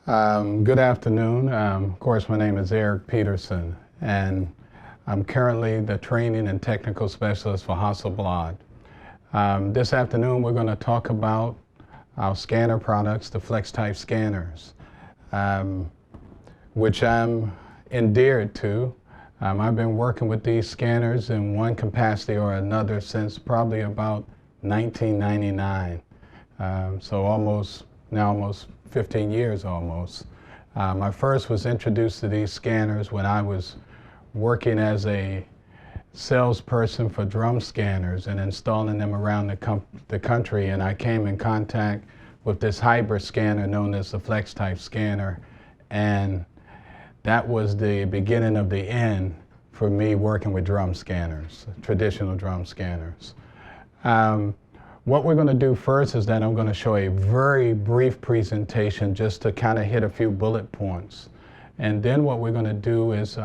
Good afternoon. Of course, my name is Eric Peterson, and I'm currently the training and technical specialist for Hasselblad. This afternoon, we're going to talk about our scanner products, the FlexTouch scanners, which I'm endeared to. I've been working with these scanners in one capacity or another since probably about 1999. So almost 15 years almost. I first was introduced to these scanners when I was working as a salesperson for drum scanners and installing them around the country, and I came in contact with this hybrid scanner known as the FlexTouch scanner, and that was the beginning of the end for me working with drum scanners, traditional drum scanners. What we're going to do first is that I'm going to show a very brief presentation just to kind of hit a few bullet points. And then what we're going to do is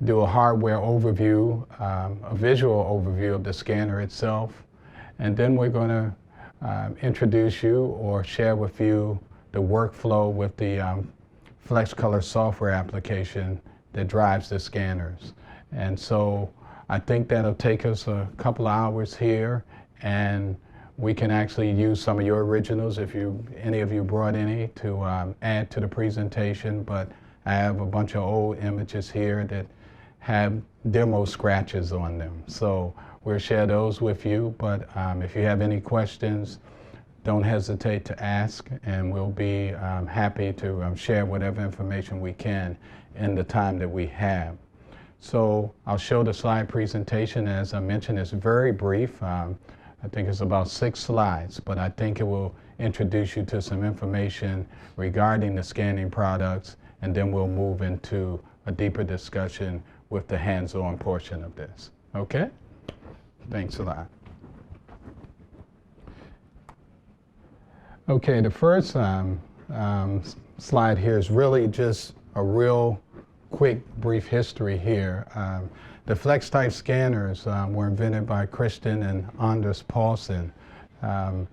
do a hardware overview, a visual overview of the scanner itself. And then we're going to introduce you or share with you the workflow with the FlexColor software application that drives the scanners. And so I think that'll take us a couple of hours here, and we can actually use some of your originals if any of you brought any to add to the presentation. But I have a bunch of old images here that have demo scratches on them, so we'll share those with you. But if you have any questions, don't hesitate to ask, and we'll be happy to share whatever information we can in the time that we have. So I'll show the slide presentation. As I mentioned, it's very brief. I think it's about 6 slides, but I think it will introduce you to some information regarding the scanning products, and then we'll move into a deeper discussion with the hands-on portion of this. Okay? Thanks a lot. Okay, the first slide here is really just a real quick, brief history here. The FlexTouch scanners were invented by Christian and Anders Paulsen, and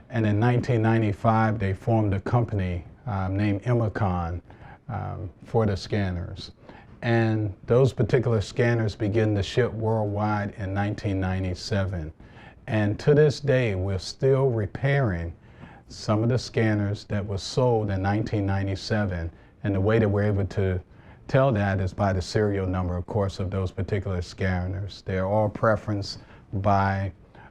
in 1995 they formed a company named Imicon for the scanners. And those particular scanners began to ship worldwide in 1997. And to this day, we're still repairing some of the scanners that were sold in 1997, and the way that we're able to tell that is by the serial number, of course, of those particular scanners. They're all preferenced by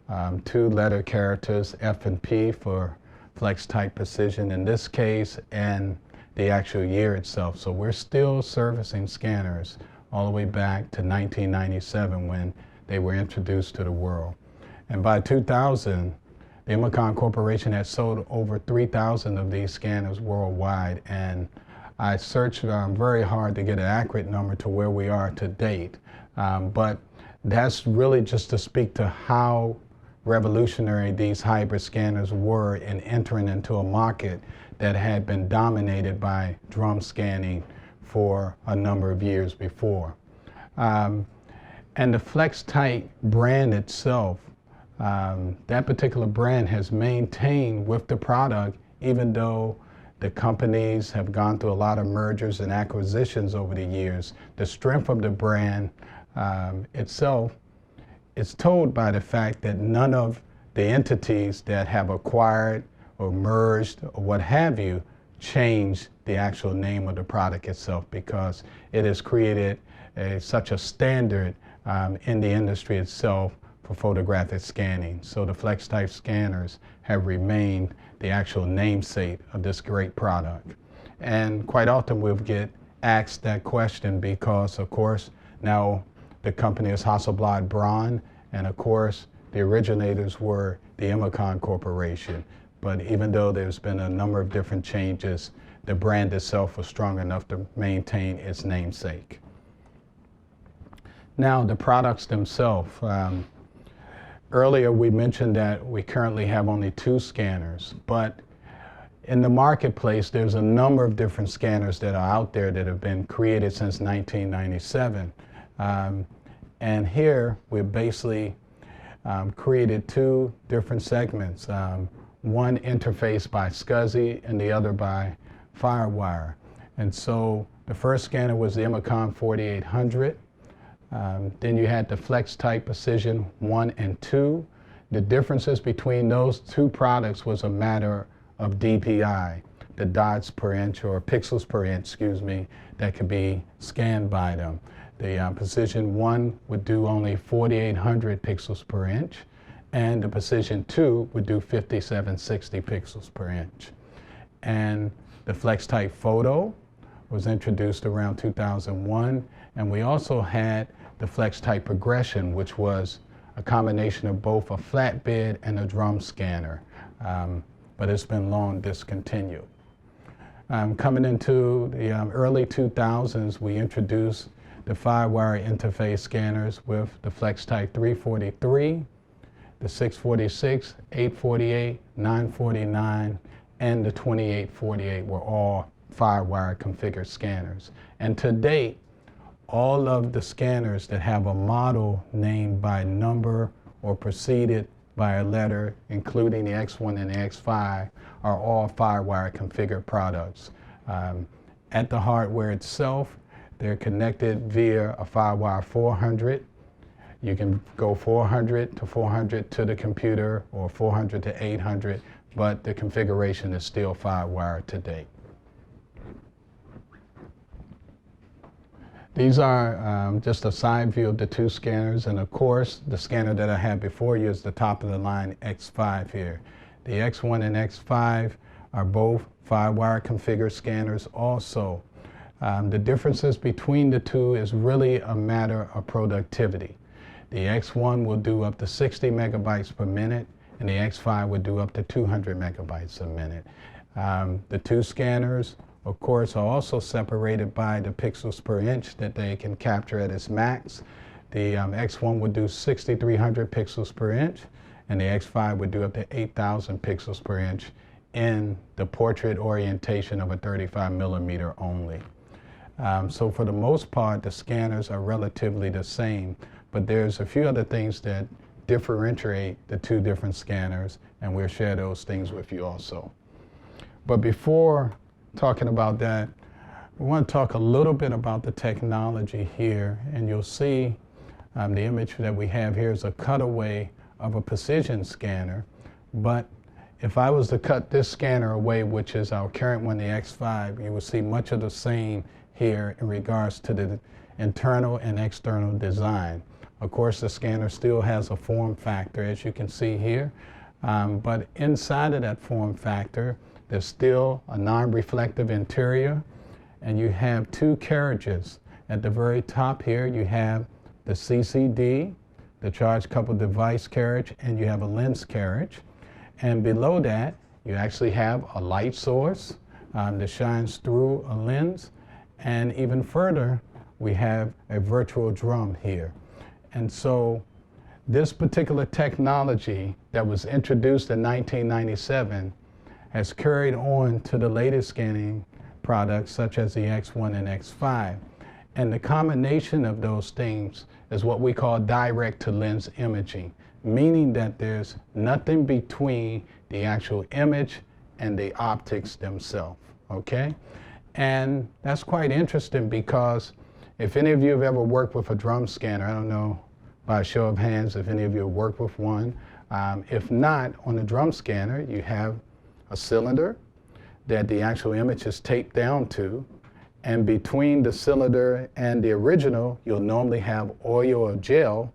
2-letter characters, F and P for FlexTouch Precision in this case, and the actual year itself. So we're still servicing scanners all the way back to 1997 when they were introduced to the world. And by 2000, the Imicon Corporation had sold over 3,000 of these scanners worldwide, and I searched very hard to get an accurate number to where we are to date. But that's really just to speak to how revolutionary these hybrid scanners were in entering into a market that had been dominated by drum scanning for a number of years before. And the FlexTouch brand itself, that particular brand has maintained with the product, even though the companies have gone through a lot of mergers and acquisitions over the years. The strength of the brand itself is told by the fact that none of the entities that have acquired or merged or what have you changed the actual name of the product itself, because it has created such a standard in the industry itself for photographic scanning. So the FlexTouch scanners have remained the actual namesake of this great product. And quite often we'll get asked that question because, of course, now the company is Hasselblad Braun, and of course the originators were the Imicon Corporation. But even though there's been a number of different changes, the brand itself was strong enough to maintain its namesake. Now the products themselves. Earlier we mentioned that we currently have only 2 scanners, but in the marketplace there's a number of different scanners that are out there that have been created since 1997. And here we've basically created 2 different segments, one interfaced by SCSI and the other by firewire. And so the first scanner was the Imicon 4800. Then you had the FlexTite Precision 1 and 2. The differences between those two products was a matter of DPI, the dots per inch or pixels per inch, excuse me, that could be scanned by them. The Precision 1 would do only 4,800 pixels per inch, and the Precision 2 would do 5,760 pixels per inch. And the FlexTite Photo was introduced around 2001, and we also had the FlexTite Progression, which was a combination of both a flatbed and a drum scanner, but it's been long discontinued. Coming into the early 2000s, we introduced the firewire interface scanners with the FlexTite 343, the 646, 848, 949, and the 2848 were all firewire configured scanners. And to date, all of the scanners that have a model named by number or preceded by a letter, including the X1 and the X5, are all firewire configured products. At the hardware itself, they're connected via a firewire 400. You can go 400 to 400 to the computer or 400 to 800, but the configuration is still firewire to date. These are just a side view of the two scanners, and of course the scanner that I had before you is the top of the line X5 here. The X1 and X5 are both firewire configured scanners also. The differences between the two is really a matter of productivity. The X1 will do up to 60 megabytes per minute, and the X5 would do up to 200 megabytes a minute. The two scanners, of course, are also separated by the pixels per inch that they can capture at its max. The X1 would do 6,300 pixels per inch, and the X5 would do up to 8,000 pixels per inch in the portrait orientation of a 35 millimeter only. So for the most part, the scanners are relatively the same, but there's a few other things that differentiate the two different scanners, and we'll share those things with you also. But before talking about that, we want to talk a little bit about the technology here, and you'll see the image that we have here is a cutaway of a precision scanner. But if I was to cut this scanner away, which is our current one, the X5, you will see much of the same here in regards to the internal and external design. Of course, the scanner still has a form factor, as you can see here, but inside of that form factor, there's still a non-reflective interior, and you have two carriages. At the very top here, you have the CCD, the charge coupled device carriage, and you have a lens carriage. And below that, you actually have a light source that shines through a lens. And even further, we have a virtual drum here. And so this particular technology that was introduced in 1997 has carried on to the latest scanning products such as the X1 and X5. And the combination of those things is what we call direct to lens imaging, meaning that there's nothing between the actual image and the optics themselves, okay? And that's quite interesting because if any of you have ever worked with a drum scanner, I don't know by a show of hands if any of you have worked with one. If not, on the drum scanner, you have a cylinder that the actual image is taped down to, and between the cylinder and the original, you'll normally have oil or gel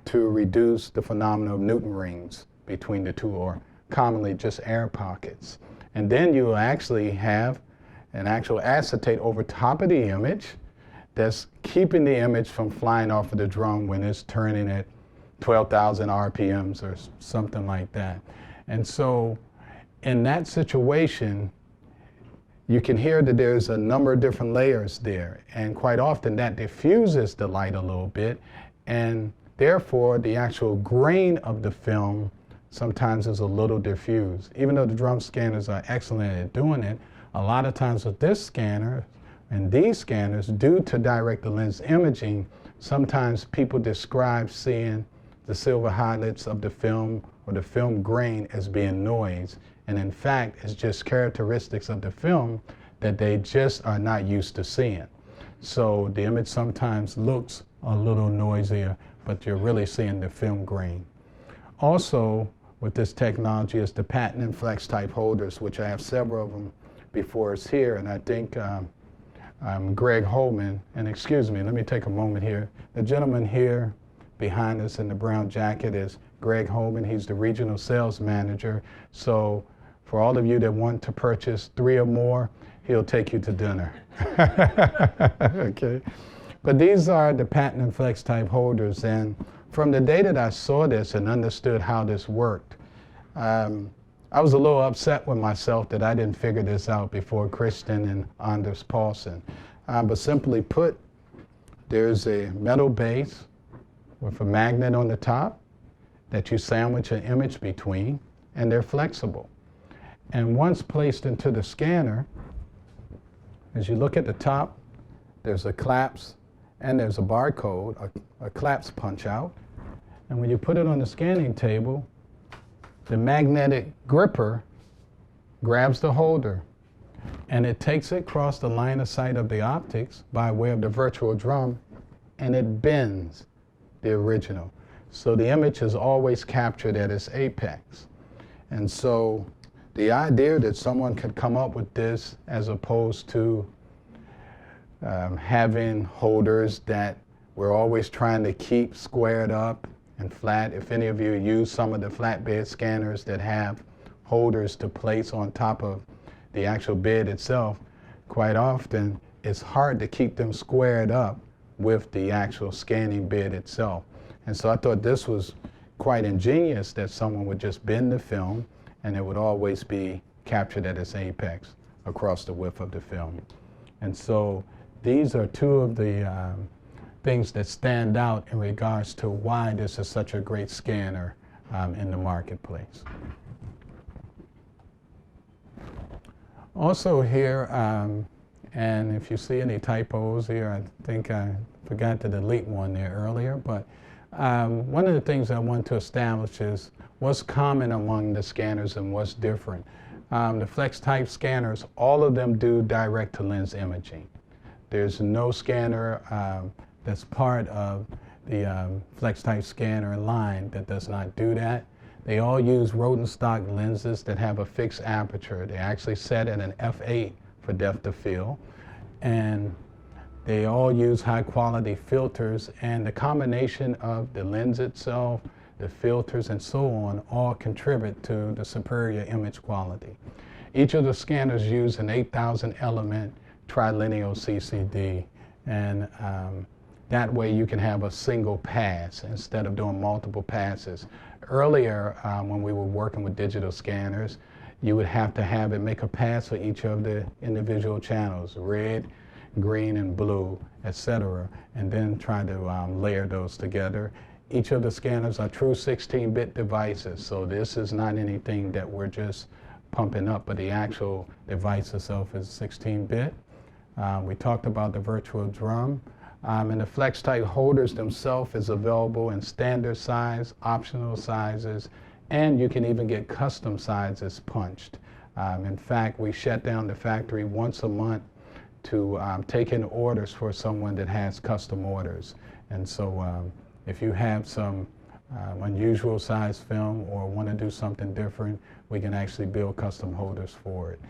to reduce the phenomenon of Newton rings between the two, or commonly just air pockets. And then you will actually have an actual acetate over top of the image that's keeping the image from flying off of the drum when it's turning at 12,000 RPMs or something like that. And so in that situation, you can hear that there's a number of different layers there, and quite often that diffuses the light a little bit, and therefore the actual grain of the film sometimes is a little diffused. Even though the drum scanners are excellent at doing it, a lot of times with this scanner and these scanners, due to direct to lens imaging, sometimes people describe seeing the silver highlights of the film or the film grain as being noise. And in fact, it's just characteristics of the film that they just are not used to seeing. So the image sometimes looks a little noisier, but you're really seeing the film grain. Also, with this technology is the patented flex type holders, which I have several of them before us here, and I think Greg Holman, and excuse me, let me take a moment here. The gentleman here behind us in the brown jacket is Greg Holman. He's the regional sales manager. So for all of you that want to purchase 3 or more, he'll take you to dinner. Okay. But these are the patented flex type holders, and from the day that I saw this and understood how this worked, I was a little upset with myself that I didn't figure this out before Kristen and Anders Paulsen. But simply put, there's a metal base with a magnet on the top that you sandwich an image between, and they're flexible. And once placed into the scanner, as you look at the top, there's a clasp and there's a barcode, a clasp punch out. And when you put it on the scanning table, the magnetic gripper grabs the holder and it takes it across the line of sight of the optics by way of the virtual drum, and it bends the original. So the image is always captured at its apex. And so the idea that someone could come up with this as opposed to having holders that we're always trying to keep squared up and flat. If any of you use some of the flatbed scanners that have holders to place on top of the actual bed itself, quite often it's hard to keep them squared up with the actual scanning bed itself. And so I thought this was quite ingenious that someone would just bend the film and it would always be captured at its apex across the width of the film. And so these are 2 of the things that stand out in regards to why this is such a great scanner in the marketplace. Also here, and if you see any typos here, I think I forgot to delete one there earlier, but one of the things I want to establish is what's common among the scanners and what's different. The flex type scanners, all of them do direct to lens imaging. There's no scanner that's part of the flex type scanner line that does not do that. They all use rodent stock lenses that have a fixed aperture. They actually set at an f8 for depth of field, and they all use high quality filters, and the combination of the lens itself, the filters, and so on all contribute to the superior image quality. Each of the scanners use an 8,000 element trilineal CCD, and that way you can have a single pass instead of doing multiple passes. Earlier, when we were working with digital scanners, you would have to have it make a pass for each of the individual channels, red, green, and blue, etc., and then try to layer those together. Each of the scanners are true 16-bit devices, so this is not anything that we're just pumping up, but the actual device itself is 16-bit. We talked about the virtual drum. And the flex type holders themselves is available in standard size, optional sizes, and you can even get custom sizes punched. In fact, we shut down the factory once a month to take in orders for someone that has custom orders. And so if you have some unusual size film or want to do something different, we can actually build custom holders for it.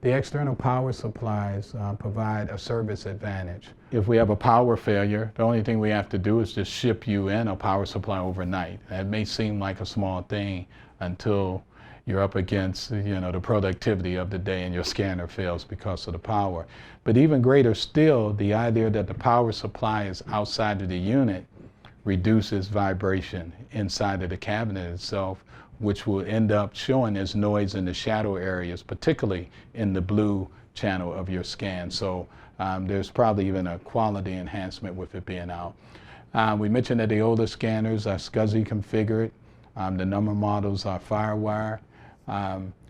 The external power supplies provide a service advantage. If we have a power failure, the only thing we have to do is just ship you in a power supply overnight. That may seem like a small thing until you're up against, the productivity of the day and your scanner fails because of the power. But even greater still, the idea that the power supply is outside of the unit reduces vibration inside of the cabinet itself, which will end up showing as noise in the shadow areas, particularly in the blue channel of your scan. So there's probably even a quality enhancement with it being out. We mentioned that the older scanners are SCSI configured. The number models are Firewire.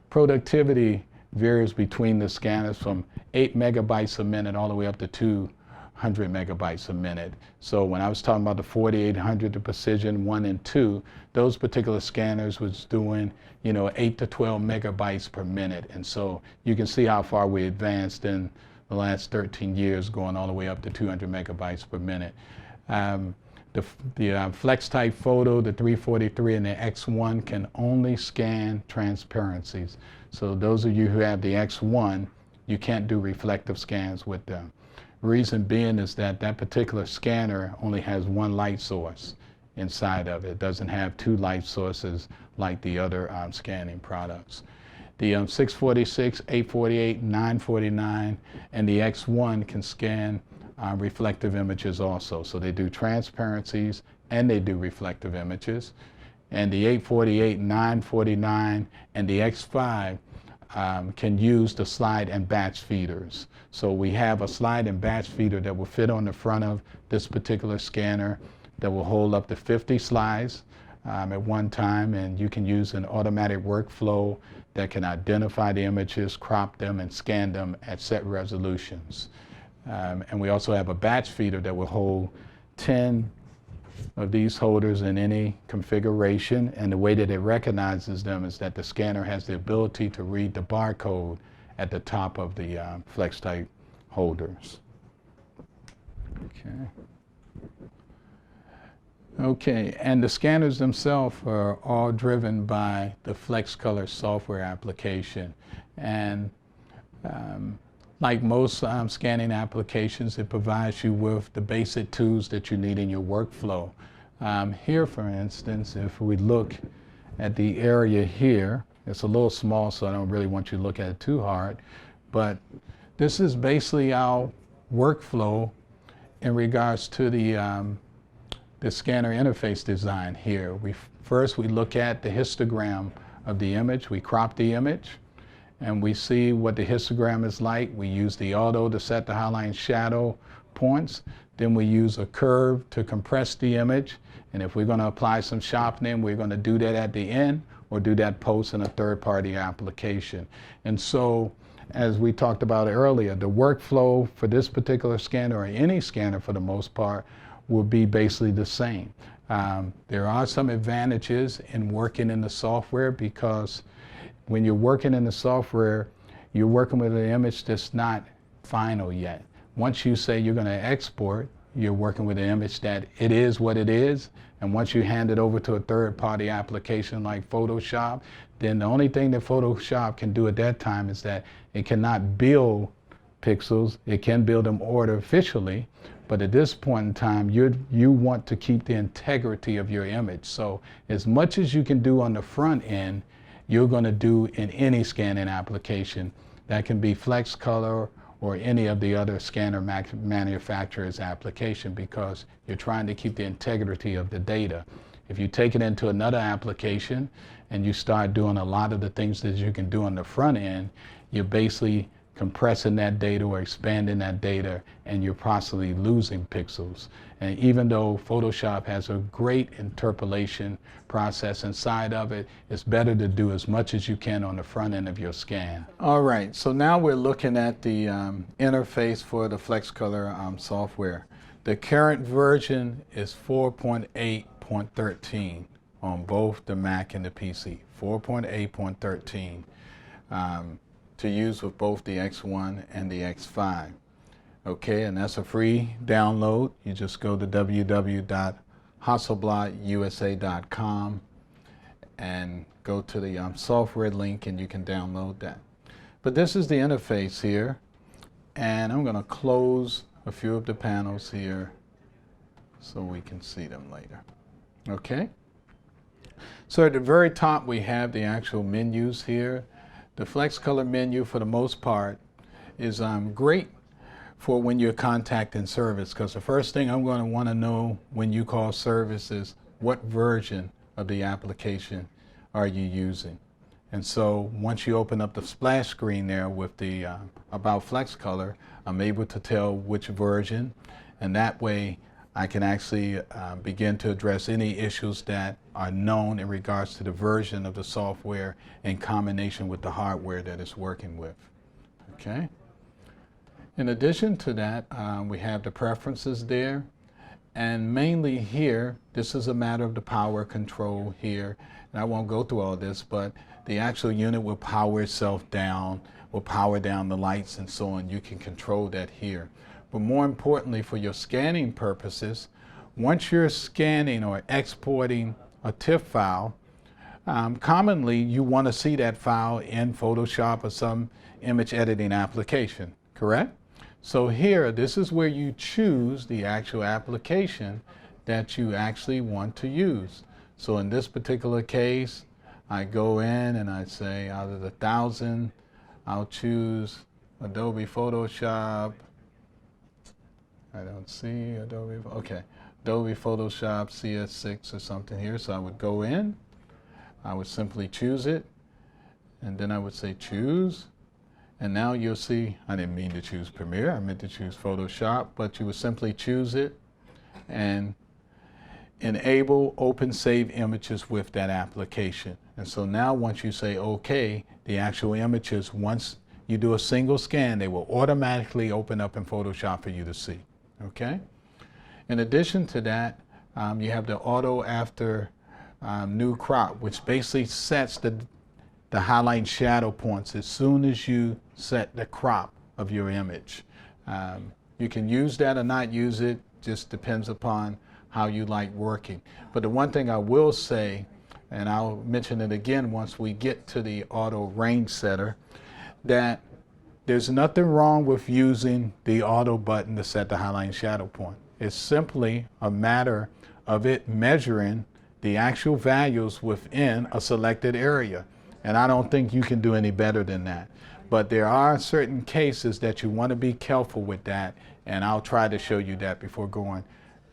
Productivity varies between the scanners from 8 megabytes a minute all the way up to 100 megabytes a minute. So when I was talking about the 4800, the Precision 1 and 2, those particular scanners was doing, 8 to 12 megabytes per minute. And so you can see how far we advanced in the last 13 years, going all the way up to 200 megabytes per minute. The FlexTite Photo, the 343 and the X1 can only scan transparencies. So those of you who have the X1, you can't do reflective scans with them. Reason being is that that particular scanner only has one light source inside of it. It doesn't have two light sources like the other scanning products. The 646, 848, 949, and the X1 can scan reflective images also. So they do transparencies and they do reflective images. And the 848, 949, and the X5 can use the slide and batch feeders. So we have a slide and batch feeder that will fit on the front of this particular scanner that will hold up to 50 slides at one time, and you can use an automatic workflow that can identify the images, crop them, and scan them at set resolutions. And we also have a batch feeder that will hold 10 of these holders in any configuration, and the way that it recognizes them is that the scanner has the ability to read the barcode at the top of the FlexTite holders. Okay, and the scanners themselves are all driven by the FlexColor software application. And like most scanning applications, it provides you with the basic tools that you need in your workflow. Here, for instance, if we look at the area here, it's a little small, so I don't really want you to look at it too hard, but this is basically our workflow in regards to the scanner interface design here. First we look at the histogram of the image. We crop the image and we see what the histogram is like. We use the auto to set the highlight and shadow points. Then we use a curve to compress the image. And if we're going to apply some sharpening, we're going to do that at the end or do that post in a third-party application. And so, as we talked about earlier, the workflow for this particular scanner, or any scanner for the most part, will be basically the same. There are some advantages in working in the software, because when you're working in the software, you're working with an image that's not final yet. Once you say you're going to export, you're working with an image that it is what it is. And once you hand it over to a third-party application like Photoshop, then the only thing that Photoshop can do at that time is that it cannot build pixels. It can build them artificially, but at this point in time, you want to keep the integrity of your image. So as much as you can do on the front end, you're going to do in any scanning application. That can be FlexColor or any of the other scanner manufacturers' application, because you're trying to keep the integrity of the data. If you take it into another application and you start doing a lot of the things that you can do on the front end, you're basically compressing that data or expanding that data, and you're possibly losing pixels. And even though Photoshop has a great interpolation process inside of it, it's better to do as much as you can on the front end of your scan. All right, so now we're looking at the interface for the FlexColor software. The current version is 4.8.13 on both the Mac and the PC. 4.8.13. To use with both the X1 and the X5. Okay, and that's a free download. You just go to www.hasselbladusa.com and go to the software link, and you can download that. But this is the interface here, and I'm going to close a few of the panels here so we can see them later. Okay, so at the very top we have the actual menus here. The FlexColor menu, for the most part, is great for when you're contacting service, because the first thing I'm going to want to know when you call service is what version of the application are you using. And so once you open up the splash screen there with the About FlexColor, I'm able to tell which version, and that way I can actually begin to address any issues that are known in regards to the version of the software in combination with the hardware that it's working with. Okay? In addition to that, we have the preferences there. And mainly here, this is a matter of the power control here. And I won't go through all this, but the actual unit will power itself down, will power down the lights and so on. You can control that here. But more importantly, for your scanning purposes, once you're scanning or exporting a TIFF file, commonly you want to see that file in Photoshop or some image editing application, correct? So here, this is where you choose the actual application that you actually want to use. So in this particular case, I go in and I say out of the 1,000, I'll choose Adobe Photoshop. I don't see Adobe, okay. Adobe Photoshop CS6 or something here. So I would go in, I would simply choose it, and then I would say choose. And now you'll see, I didn't mean to choose Premiere, I meant to choose Photoshop, but you would simply choose it and enable open save images with that application. And so now once you say okay, the actual images, once you do a single scan, they will automatically open up in Photoshop for you to see, okay? In addition to that, you have the auto after new crop, which basically sets the highlight and shadow points as soon as you set the crop of your image. You can use that or not use it, just depends upon how you like working. But the one thing I will say, and I'll mention it again once we get to the auto range setter, that there's nothing wrong with using the auto button to set the highlight and shadow point. It's simply a matter of it measuring the actual values within a selected area. And I don't think you can do any better than that. But there are certain cases that you want to be careful with that, and I'll try to show you that before going.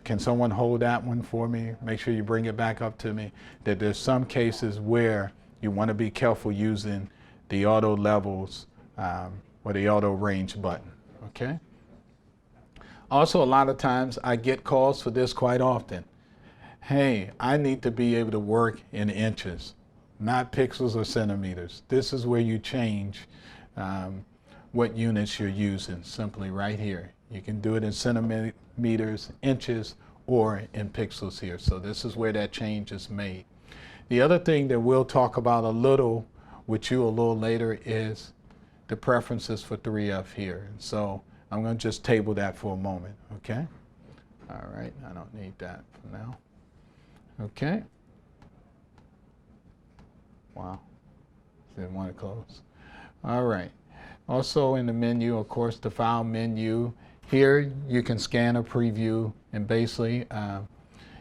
Can someone hold that one for me? Make sure you bring it back up to me. That there's some cases where you want to be careful using the auto levels or the auto range button, okay? Also, a lot of times I get calls for this quite often. Hey, I need to be able to work in inches, not pixels or centimeters. This is where you change what units you're using, simply right here. You can do it in centimeters, inches, or in pixels here. So this is where that change is made. The other thing that we'll talk about a little with you a little later is the preferences for 3F here. So I'm going to just table that for a moment, okay? All right, I don't need that for now. Okay. Wow, didn't want to close. All right. Also in the menu, of course, the file menu. Here you can scan a preview, and basically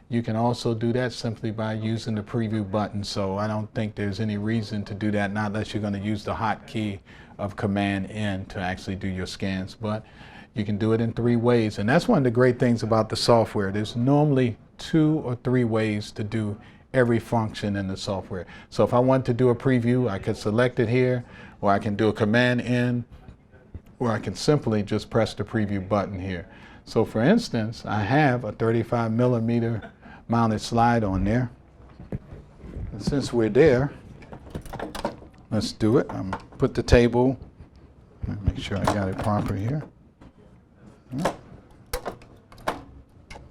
you can also do that simply by using the preview button. So I don't think there's any reason to do that, not unless you're going to use the hotkey of Command N to actually do your scans. But you can do it in 3 ways, and that's one of the great things about the software. There's normally 2 or 3 ways to do every function in the software. So if I want to do a preview, I could select it here, or I can do a Command N, or I can simply just press the preview button here. So for instance, I have a 35mm mounted slide on there. And since we're there, let's do it. I'm put the table, make sure I got it proper here.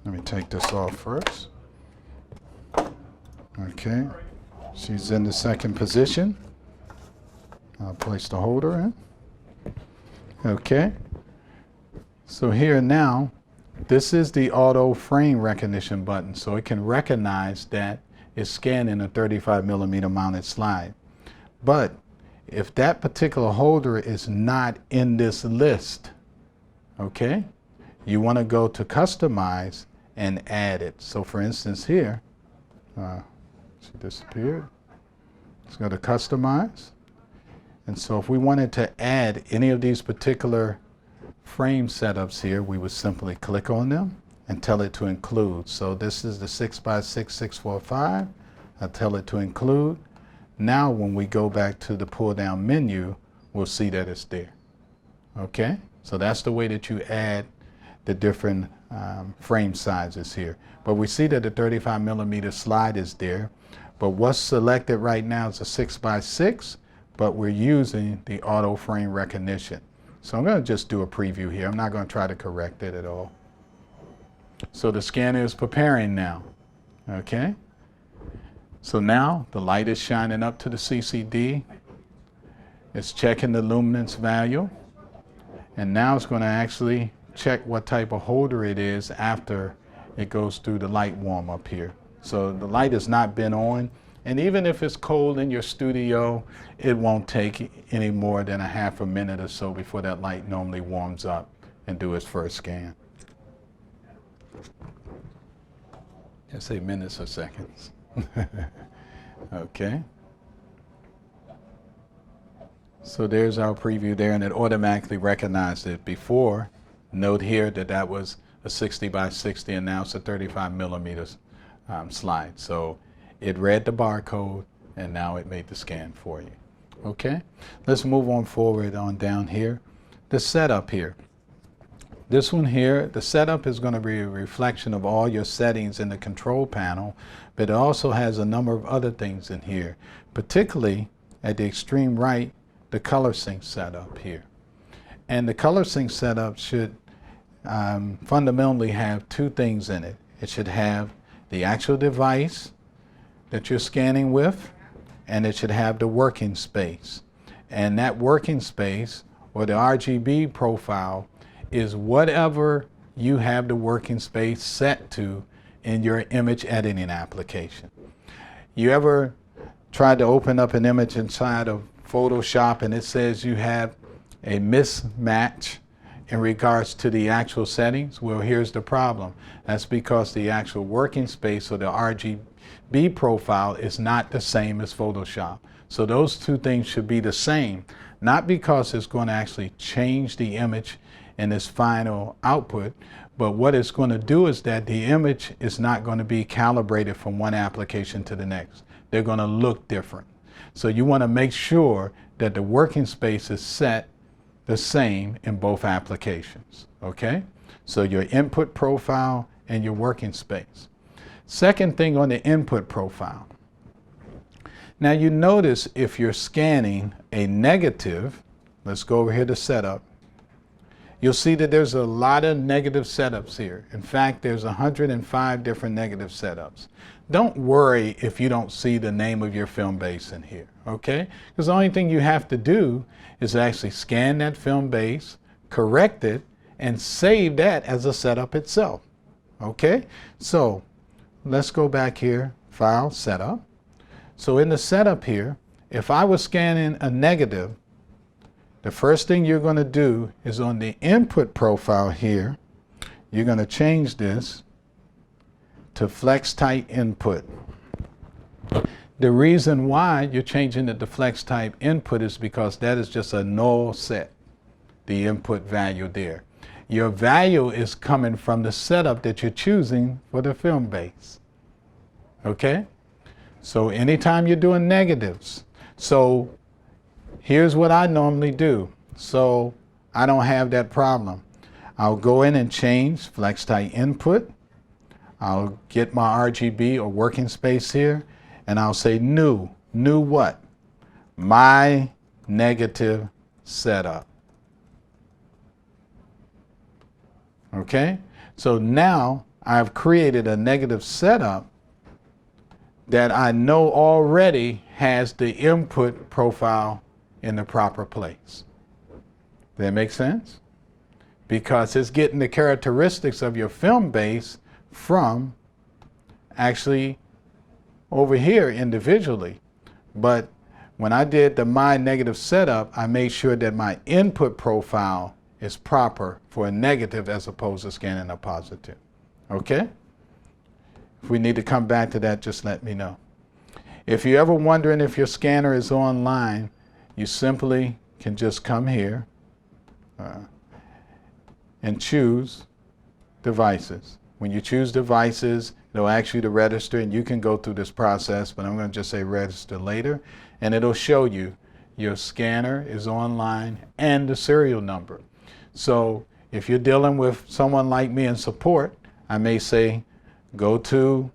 Let me take this off first. Okay, she's in the 2nd position. I'll place the holder in. Okay, so here now, this is the auto frame recognition button, so it can recognize that it's scanning a 35mm mounted slide. But if that particular holder is not in this list, okay, you want to go to customize and add it. So for instance here, she disappeared. Let's go to customize. And so if we wanted to add any of these particular frame setups here, we would simply click on them and tell it to include. So this is the 6x6 645. I tell it to include. Now when we go back to the pull down menu, we'll see that it's there. Okay, so that's the way that you add the different frame sizes here. But we see that the 35mm slide is there. But what's selected right now is a 6x6, but we're using the auto frame recognition. So I'm going to just do a preview here. I'm not going to try to correct it at all. So the scanner is preparing now. Okay. So now the light is shining up to the CCD. It's checking the luminance value. And now it's going to actually check what type of holder it is after it goes through the light warm up here. So the light has not been on. And even if it's cold in your studio, it won't take any more than a half a minute or so before that light normally warms up and do its first scan. Let's say minutes or seconds. Okay. So there's our preview there, and it automatically recognized it before. Note here that that was a 60 by 60, and now it's a 35 millimeters slide. So it read the barcode, and now it made the scan for you. Okay, let's move on forward on down here. The setup here. This one here, the setup is going to be a reflection of all your settings in the control panel, but it also has a number of other things in here, particularly at the extreme right, the color sync setup here. And the color sync setup should fundamentally have two things in it. It should have the actual device that you're scanning with, and it should have the working space. And that working space, or the RGB profile, is whatever you have the working space set to in your image editing application. You ever tried to open up an image inside of Photoshop and it says you have a mismatch in regards to the actual settings? Well, here's the problem. That's because the actual working space, or the RGB profile, is not the same as Photoshop. So those two things should be the same, not because it's going to actually change the image in its final output, but what it's going to do is that the image is not going to be calibrated from one application to the next. They're going to look different. So you want to make sure that the working space is set the same in both applications. Okay? So your input profile and your working space. Second thing on the input profile. Now you notice if you're scanning a negative, let's go over here to setup. You'll see that there's a lot of negative setups here. In fact, there's 105 different negative setups. Don't worry if you don't see the name of your film base in here, okay? Because the only thing you have to do is actually scan that film base, correct it, and save that as a setup itself, okay? So let's go back here, File, Setup. So in the setup here, if I was scanning a negative, the first thing you're going to do is on the input profile here, you're going to change this to Flextight input. The reason why you're changing it to Flextight input is because that is just a null set, the input value there. Your value is coming from the setup that you're choosing for the film base. Okay? So anytime you're doing negatives, so here's what I normally do, so I don't have that problem. I'll go in and change Flextight input. I'll get my RGB or working space here, and I'll say new. New what? My negative setup. Okay? So now I've created a negative setup that I know already has the input profile in the proper place. Does that make sense? Because it's getting the characteristics of your film base from actually over here individually. But when I did the my negative setup, I made sure that my input profile is proper for a negative as opposed to scanning a positive. Okay? If we need to come back to that, just let me know. If you're ever wondering if your scanner is online, you simply can just come here and choose devices. When you choose devices, it'll ask you to register, and you can go through this process, but I'm going to just say register later, and it'll show you your scanner is online and the serial number. So if you're dealing with someone like me in support, I may say go to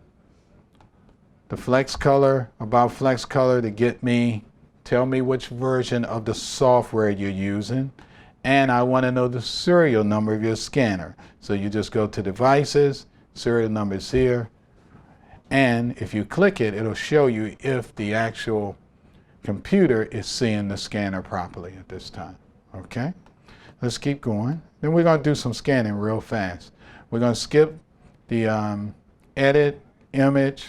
the FlexColor, about FlexColor, to get me, tell me which version of the software you're using, and I want to know the serial number of your scanner. So you just go to devices, serial number is here, and if you click it, it'll show you if the actual computer is seeing the scanner properly at this time. Okay, let's keep going. Then we're going to do some scanning real fast. We're going to skip the edit, image,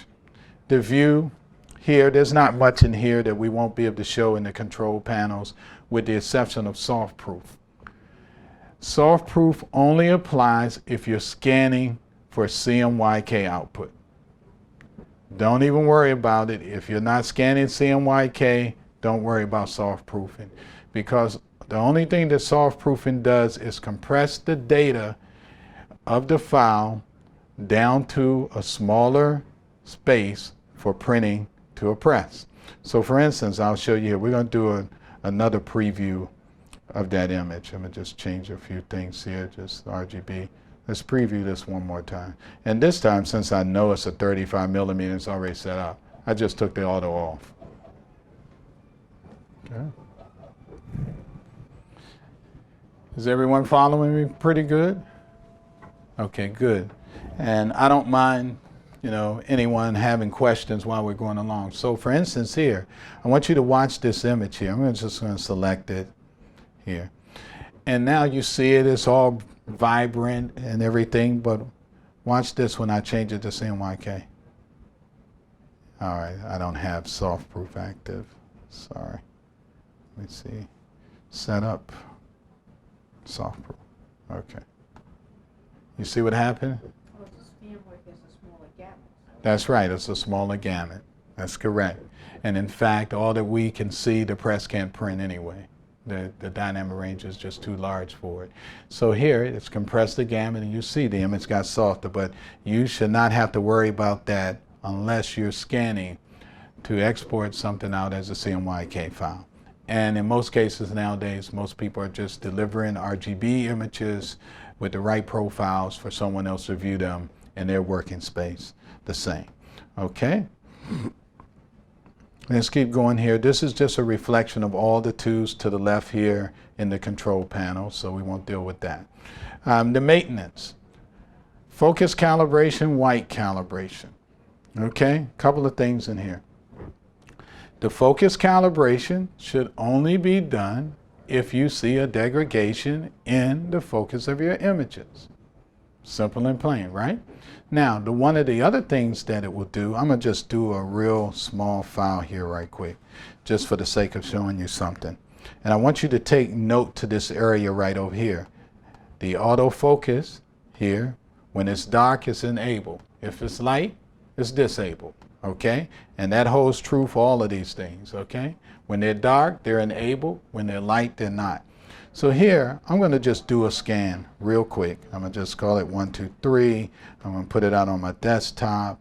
the view. Here, there's not much in here that we won't be able to show in the control panels, with the exception of soft proof. Soft proof only applies if you're scanning for CMYK output. Don't even worry about it. If you're not scanning CMYK, don't worry about soft proofing, because the only thing that soft proofing does is compress the data of the file down to a smaller space for printing to a press. So for instance, I'll show you here. We're going to do another preview of that image. I'm going to just change a few things here, just RGB. Let's preview this one more time. And this time, since I know it's a 35 millimeter, it's already set up, I just took the auto off. Okay. Is everyone following me pretty good? Okay, good. And I don't mind, you know, anyone having questions while we're going along. So for instance here, I want you to watch this image here. I'm just going to select it here. And now you see it, it's all vibrant and everything, but watch this when I change it to CMYK. All right, I don't have soft proof active. Sorry. Let me see. Setup. Soft proof. Okay. You see what happened? Well, it's a smaller gamut. That's right, it's a smaller gamut. That's correct. And in fact, all that we can see, the press can't print anyway. The dynamic range is just too large for it. So here, it's compressed the gamut, and you see the image got softer, but you should not have to worry about that unless you're scanning to export something out as a CMYK file. And in most cases nowadays, most people are just delivering RGB images with the right profiles for someone else to view them in their working space the same. Okay? Let's keep going here. This is just a reflection of all the twos to the left here in the control panel, so we won't deal with that. The maintenance. Focus calibration, white calibration. Okay? A couple of things in here. The focus calibration should only be done if you see a degradation in the focus of your images. Simple and plain, right? Now, one of the other things that it will do, I'm going to just do a real small file here right quick, just for the sake of showing you something. And I want you to take note to this area right over here. The autofocus here, when it's dark, it's enabled. If it's light, it's disabled. Okay? And that holds true for all of these things. Okay? When they're dark, they're enabled. When they're light, they're not. So here, I'm going to just do a scan real quick. I'm going to just call it 1, 2, 3. I'm going to put it out on my desktop.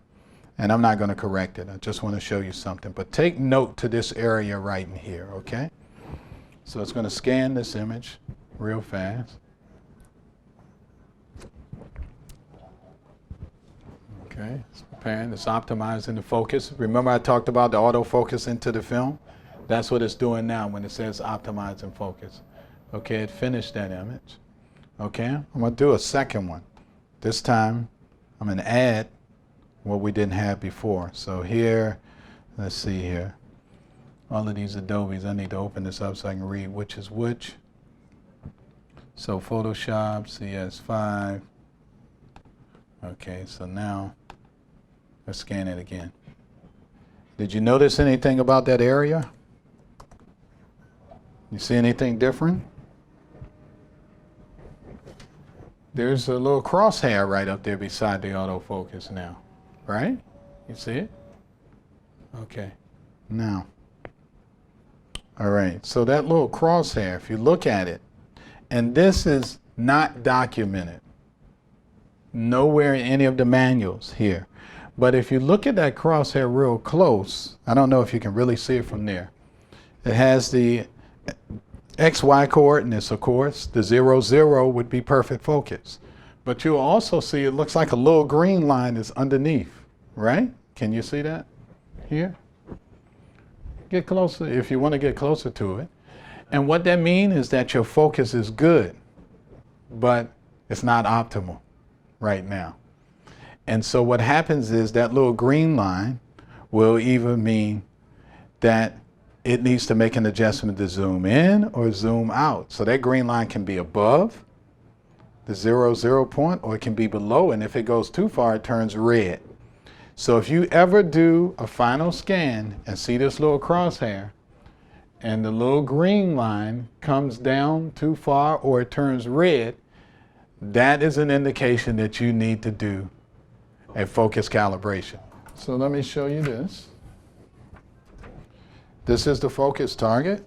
And I'm not going to correct it. I just want to show you something. But take note to this area right in here. Okay? So it's going to scan this image real fast. Okay, it's preparing, it's optimizing the focus. Remember I talked about the autofocus into the film? That's what it's doing now when it says optimizing focus. Okay, it finished that image. Okay, I'm going to do a second one. This time I'm going to add what we didn't have before. So here, let's see here. All of these Adobes, I need to open this up so I can read which is which. So Photoshop, CS5. Okay, so now let's scan it again. Did you notice anything about that area? You see anything different? There's a little crosshair right up there beside the autofocus now, right? You see it? Okay, now. All right, so that little crosshair, if you look at it, and this is not documented nowhere in any of the manuals here. But if you look at that crosshair real close, I don't know if you can really see it from there. It has the XY coordinates, of course. The 0, 0 would be perfect focus. But you'll also see it looks like a little green line is underneath, right? Can you see that here? Get closer if you want to get closer to it. And what that means is that your focus is good, but it's not optimal right now. And so what happens is that little green line will either mean that it needs to make an adjustment to zoom in or zoom out. So that green line can be above the 0 point, or it can be below, and if it goes too far, it turns red. So if you ever do a final scan and see this little crosshair, and the little green line comes down too far or it turns red, that is an indication that you need to do a focus calibration. So let me show you this. This is the focus target.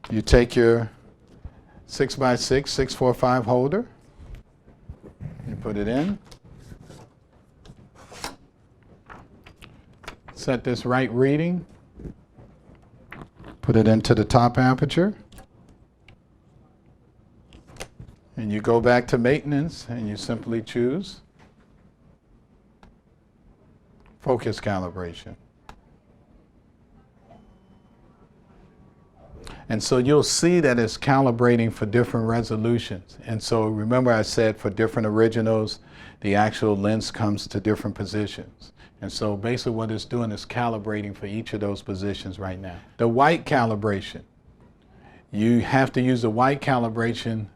You take your 6x6 645 holder, you put it in, set this right reading, put it into the top aperture, and you go back to maintenance and you simply choose focus calibration. And so you'll see that it's calibrating for different resolutions. And so remember I said for different originals, the actual lens comes to different positions. And so basically what it's doing is calibrating for each of those positions right now. The white calibration, you have to use the white calibration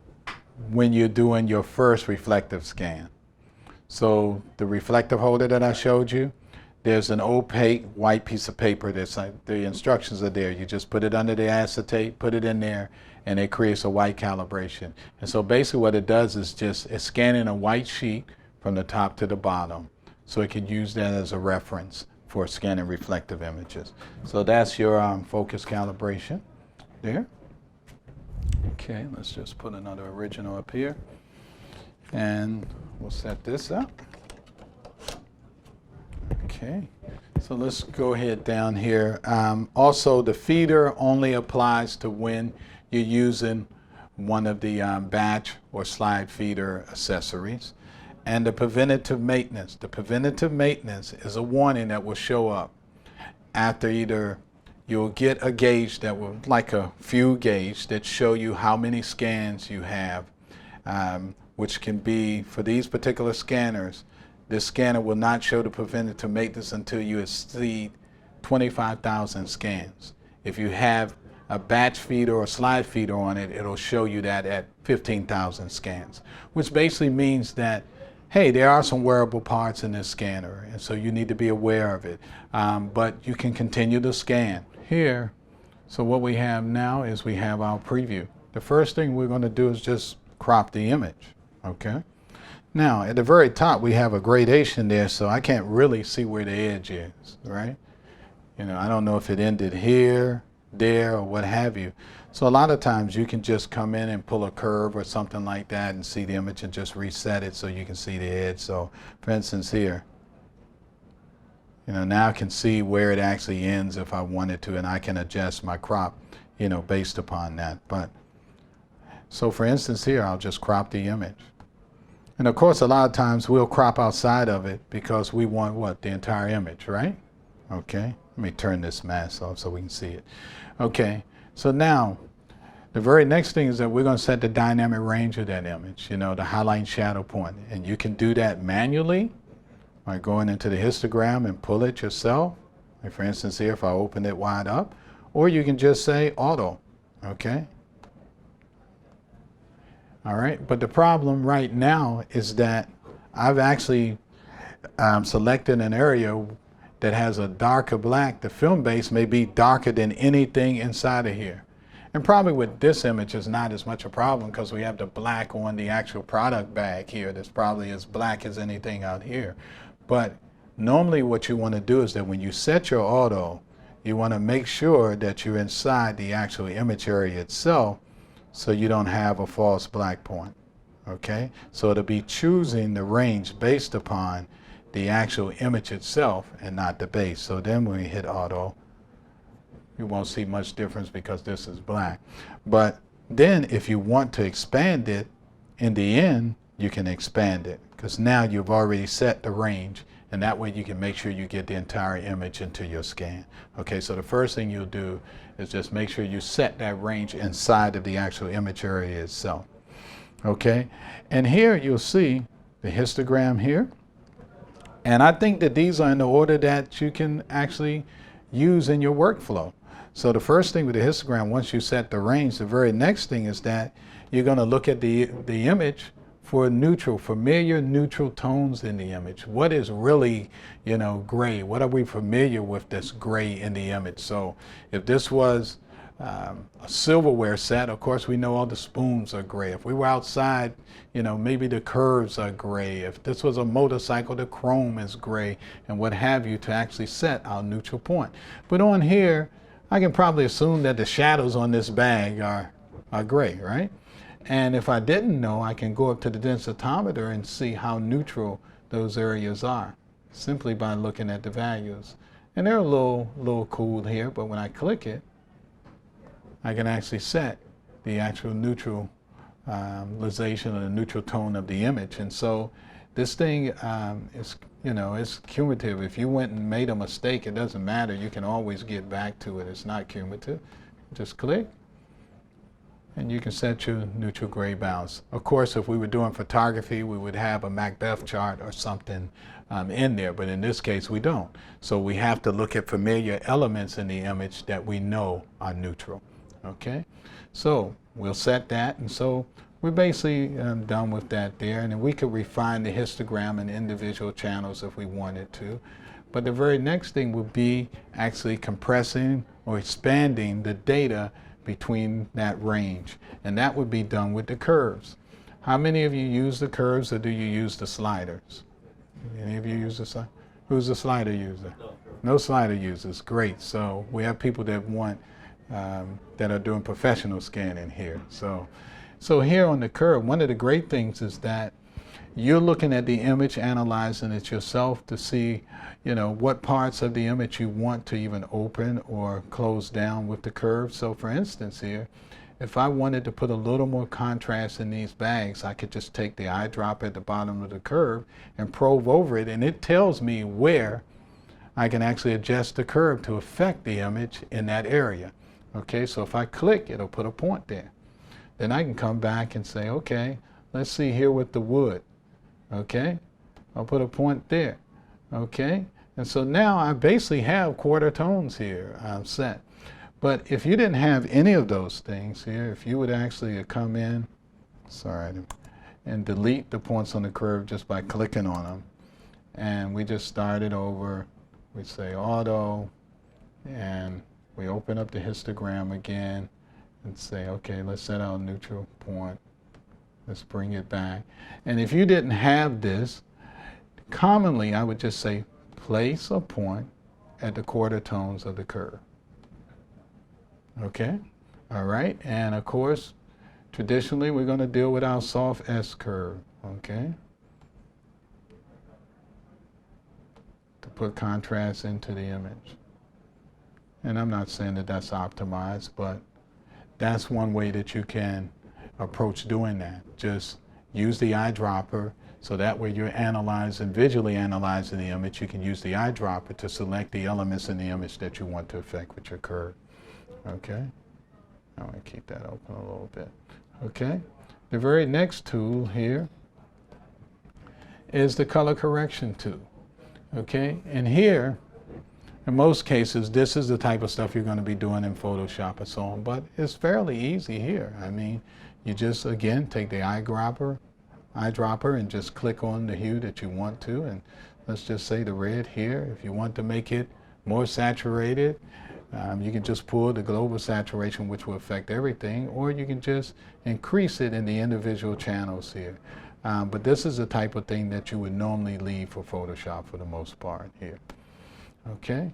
when you're doing your first reflective scan. So the reflective holder that I showed you, there's an opaque white piece of paper that's like, the instructions are there. You just put it under the acetate, put it in there, and it creates a white calibration. And so basically what it does is it's scanning a white sheet from the top to the bottom. So it can use that as a reference for scanning reflective images. So that's your focus calibration there. Okay, let's just put another original up here. And we'll set this up. Okay, so let's go ahead down here. Also, the feeder only applies to when you're using one of the batch or slide feeder accessories. And the preventative maintenance. The preventative maintenance is a warning that will show up after either you'll get a gauge that will, like a fuel gauge, that show you how many scans you have, which can be, for these particular scanners, this scanner will not show the preventative maintenance until you exceed 25,000 scans. If you have a batch feeder or slide feeder on it, it'll show you that at 15,000 scans, which basically means that, hey, there are some wearable parts in this scanner, and so you need to be aware of it. But you can continue to scan here. So what we have now is we have our preview. The first thing we're going to do is just crop the image, okay? Now, at the very top, we have a gradation there, so I can't really see where the edge is, right? You know, I don't know if it ended here, there, or what have you. So a lot of times you can just come in and pull a curve or something like that and see the image and just reset it so you can see the edge. So for instance here, you know, now I can see where it actually ends if I wanted to, and I can adjust my crop, you know, based upon that. But so for instance here, I'll just crop the image. And of course, a lot of times we'll crop outside of it because we want what? The entire image, right? Okay, let me turn this mask off so we can see it. Okay, so now the very next thing is that we're going to set the dynamic range of that image, you know, the highlight and shadow point. And you can do that manually by going into the histogram and pull it yourself. Like for instance here, if I open it wide up, or you can just say auto, okay? All right, but the problem right now is that I've actually selected an area that has a darker black. The film base may be darker than anything inside of here. And probably with this image is not as much a problem because we have the black on the actual product bag here that's probably as black as anything out here. But normally what you want to do is that when you set your auto, you want to make sure that you're inside the actual image area itself, so you don't have a false black point, okay? So it'll be choosing the range based upon the actual image itself and not the base. So then when we hit auto, you won't see much difference because this is black. But then if you want to expand it, in the end, you can expand it because now you've already set the range and that way you can make sure you get the entire image into your scan. Okay, so the first thing you'll do is just make sure you set that range inside of the actual image area itself. Okay, and here you'll see the histogram here, and I think that these are in the order that you can actually use in your workflow. So the first thing with the histogram, once you set the range, the very next thing is that you're going to look at the image for neutral, familiar neutral tones in the image. What is really, you know, gray? What are we familiar with that's gray in the image? So if this was a silverware set, of course we know all the spoons are gray. If we were outside, you know, maybe the curves are gray. If this was a motorcycle, the chrome is gray, and what have you, to actually set our neutral point. But on here, I can probably assume that the shadows on this bag are gray, right? And if I didn't know, I can go up to the densitometer and see how neutral those areas are, simply by looking at the values. And they're a little cool here, but when I click it, I can actually set the actual neutralization or the neutral tone of the image. And so this thing is, you know, it's cumulative. If you went and made a mistake, it doesn't matter. You can always get back to it. It's not cumulative. Just click, and you can set your neutral gray balance. Of course, if we were doing photography, we would have a Macbeth chart or something in there, but in this case, we don't. So we have to look at familiar elements in the image that we know are neutral. Okay, so we'll set that, and so we're basically done with that there, and then we could refine the histogram in individual channels if we wanted to. But the very next thing would be actually compressing or expanding the data between that range, and that would be done with the curves. How many of you use the curves, or do you use the sliders? Any of you use the slider? Who's the slider user? No slider users. Great. So we have people that want that are doing professional scanning here. So here on the curve, one of the great things is that you're looking at the image, analyzing it yourself to see, you know, what parts of the image you want to even open or close down with the curve. So for instance here, if I wanted to put a little more contrast in these bags, I could just take the eyedropper at the bottom of the curve and probe over it, and it tells me where I can actually adjust the curve to affect the image in that area. Okay, so if I click, it'll put a point there. Then I can come back and say, okay, let's see here with the wood. Okay, I'll put a point there. Okay, and so now I basically have quarter tones here set. But if you didn't have any of those things here, if you would actually come in, sorry, and delete the points on the curve just by clicking on them, and we just start it over, we say auto, and we open up the histogram again and say, okay, let's set our neutral point. Let's bring it back. And if you didn't have this, commonly I would just say place a point at the quarter tones of the curve. Okay, all right, and of course, traditionally we're going to deal with our soft S curve, okay, to put contrast into the image. And I'm not saying that that's optimized, but that's one way that you can approach doing that. Just use the eyedropper, so that way you're analyzing, visually analyzing the image. You can use the eyedropper to select the elements in the image that you want to affect with your curve. Okay, I'm going to keep that open a little bit. Okay, the very next tool here is the color correction tool. Okay, and here, in most cases, this is the type of stuff you're going to be doing in Photoshop and so on, but it's fairly easy here. I mean, you just, again, take the eyedropper and just click on the hue that you want to, and let's just say the red here. If you want to make it more saturated, you can just pull the global saturation, which will affect everything, or you can just increase it in the individual channels here. But this is the type of thing that you would normally leave for Photoshop for the most part here. Okay,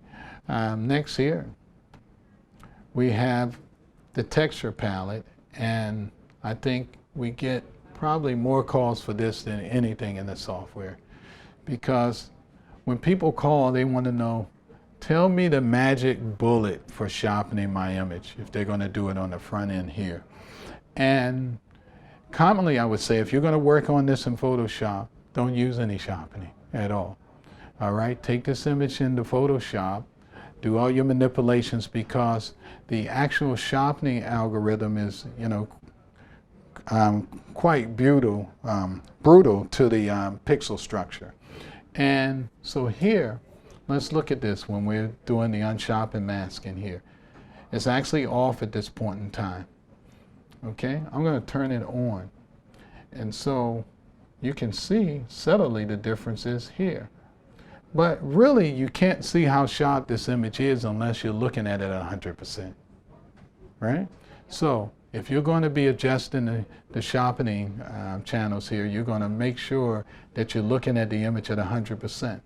next here we have the texture palette, and I think we get probably more calls for this than anything in the software, because when people call, they want to know, tell me the magic bullet for sharpening my image, if they're going to do it on the front end here. And commonly I would say, if you're going to work on this in Photoshop, don't use any sharpening at all. All right, take this image into Photoshop, do all your manipulations, because the actual sharpening algorithm is, quite brutal to the pixel structure. And so here, let's look at this when we're doing the unsharpened masking here. It's actually off at this point in time. Okay, I'm going to turn it on. And so you can see subtly the differences here. But really, you can't see how sharp this image is unless you're looking at it at 100%. Right? So if you're going to be adjusting the sharpening channels here, you're going to make sure that you're looking at the image at 100%.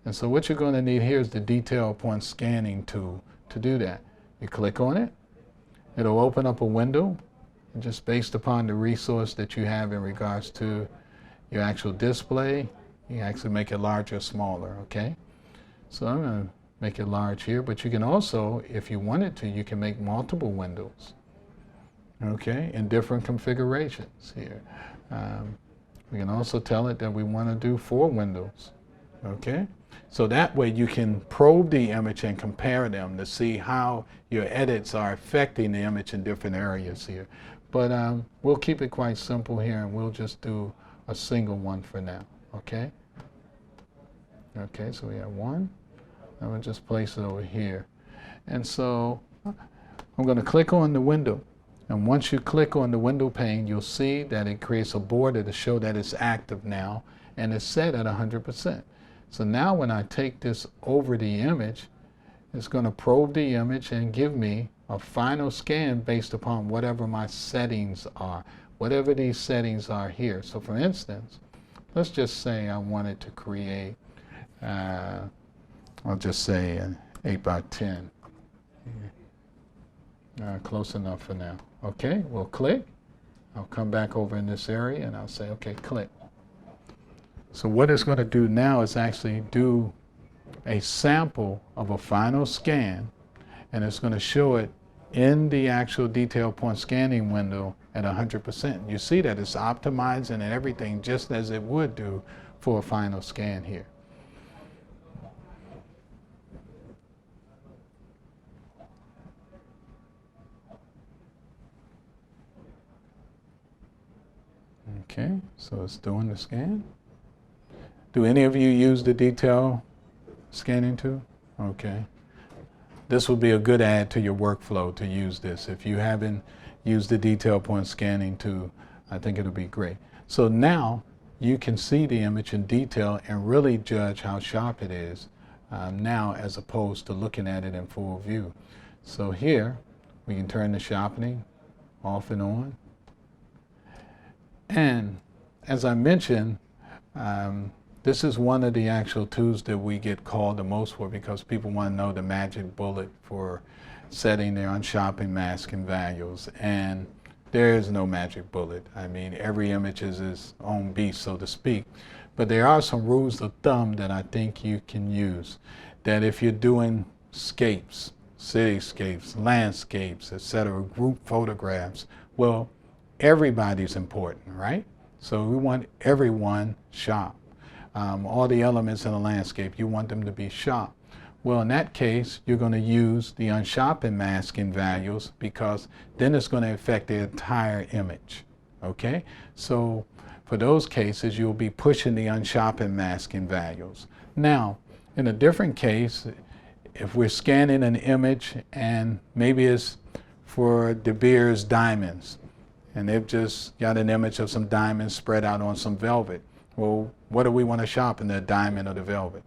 And so what you're going to need here is the detail upon scanning tool to do that. You click on it. It'll open up a window, and just based upon the resource that you have in regards to your actual display, you actually make it larger or smaller, okay? So I'm going to make it large here, but you can also, if you wanted to, you can make multiple windows, okay, in different configurations here. We can also tell it that we want to do 4 windows, okay? So that way you can probe the image and compare them to see how your edits are affecting the image in different areas here. But we'll keep it quite simple here, and we'll just do a single one for now. Okay? Okay, so we have one. I'm going to just place it over here. And so I'm going to click on the window. And once you click on the window pane, you'll see that it creates a border to show that it's active now, and it's set at 100%. So now when I take this over the image, it's going to probe the image and give me a final scan based upon whatever my settings are, whatever these settings are here. So for instance, let's just say I wanted to create, I'll just say an 8x10. Close enough for now. Okay, we'll click. I'll come back over in this area and I'll say, okay, click. So what it's going to do now is actually do a sample of a final scan, and it's going to show it in the actual detail point scanning window at 100%. You see that it's optimizing and everything just as it would do for a final scan here. Okay, so it's doing the scan. Do any of you use the detail scanning tool? Okay. This would be a good add to your workflow to use this. If you haven't used the detail point scanning tool, I think it'll be great. So now you can see the image in detail and really judge how sharp it is now, as opposed to looking at it in full view. So here we can turn the sharpening off and on. And as I mentioned, this is one of the actual tools that we get called the most for, because people want to know the magic bullet for setting their unsharpened masking values. And there is no magic bullet. I mean, every image is its own beast, so to speak. But there are some rules of thumb that I think you can use. That if you're doing scapes, cityscapes, landscapes, etc., group photographs, well, everybody's important, right? So we want everyone sharp. All the elements in a landscape, you want them to be sharp. Well, in that case, you're going to use the unsharpened masking values, because then it's going to affect the entire image. Okay? So for those cases, you'll be pushing the unsharpened masking values. Now, in a different case, if we're scanning an image and maybe it's for De Beers diamonds, and they've just got an image of some diamonds spread out on some velvet. Well, what do we want to sharpen, the diamond or the velvet?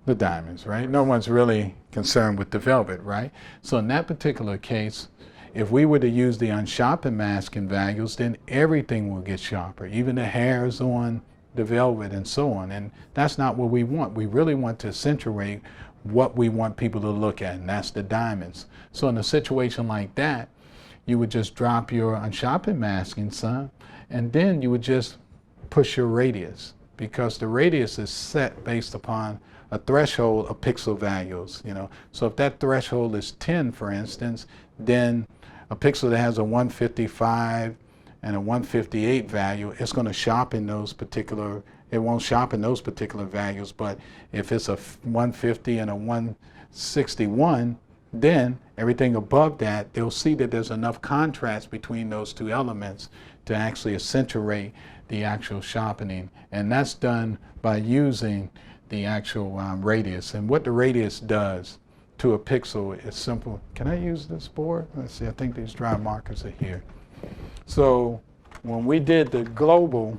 The diamonds, right? No one's really concerned with the velvet, right? So in that particular case, if we were to use the unsharpened masking values, then everything will get sharper, even the hairs on the velvet and so on. And that's not what we want. We really want to accentuate what we want people to look at, and that's the diamonds. So in a situation like that, you would just drop your unsharpened masking some, and then you would just push your radius, because the radius is set based upon a threshold of pixel values, you know. So if that threshold is 10, for instance, then a pixel that has a 155 and a 158 value, it's going to sharpen those particular it won't sharpen those particular values. But if it's a 150 and a 161, then everything above that, they'll see that there's enough contrast between those two elements to actually accentuate the actual sharpening. And that's done by using the actual radius. And what the radius does to a pixel is simple. Can I use this board? Let's see, I think these dry markers are here. So when we did the global